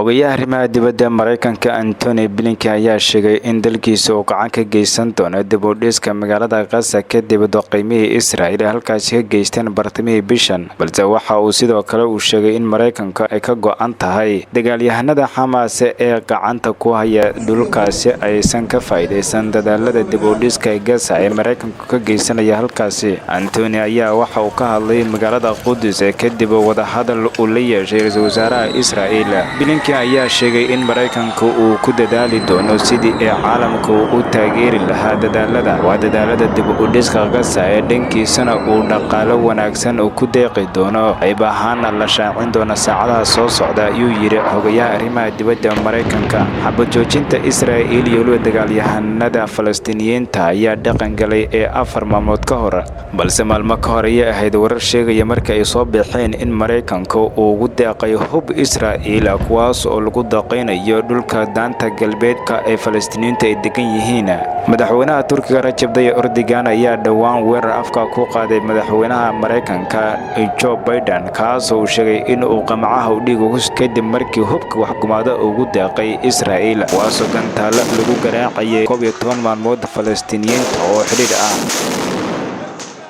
Xogayaha arrimaha dibadda Mareykanka Antony Blinken ayaa sheegay in dalkiisa uu gacan ka geysan doono dib u dhiska magaalada Gaza kadib duqeymihii Israa'iil halkaasi ka geysteen bartamihii bishan, balse waxa uu sidoo kale sheegay in Mareykanka ay ka go'an tahay dagaalyahanada Xamaas ee gacanta ku haya dhulkaasi aysan ka faa'iideysan dadaalada dib u dhiska Gaza ee Mareykanku ka geysanaya halkaasi. Antony ayaa waxa uu ka hadlay magaalada Qudus kadib wadahadal uu la yeeshay ra'iisul wasaaraha Israa'iil. Blinken ayaa sheegay in Mareykanku uu ku dadaali doono sidii caalamku u taageeri lahaa dadaalada dib u dhiska Gaza ee dhankiisana uu dhaqaale wanaagsan ku deeqi doono qayb ahaan la shaacin doona saacadaha soo socda, ayuu yiri xogayaha arrimaha dibadda Mareykanka. Xabad joojinta Israa'iil iyo dagaalyahanada Falastiiniyiinta ayaa dhaqan galay 4 maalmood ka hor, balse maalmo ka hor ayay ahayd warar sheegaya marka ay soo baxeen in Mareykanku uu ugu deeqay hub Israa'iil kuwaas oo lagu daqeynayo dhulka daanta galbeedka ee Falastiiniyiinta ay degan yihiin. Madaxweynaha Turkiga Rajab Tayyip Erdogan ayaa dhawaan weerar afka ku qaaday madaxweynaha Mareykanka Joe Biden, kaas oo sheegay in uu qamcaha u dhigo kadib markii hubka waxkumaada ugu deeqay Israa'iil, kuwaas oo gantaalo lagu garaacayay 11 maalmood Falastiiniyiinta oo xidhiidh ah.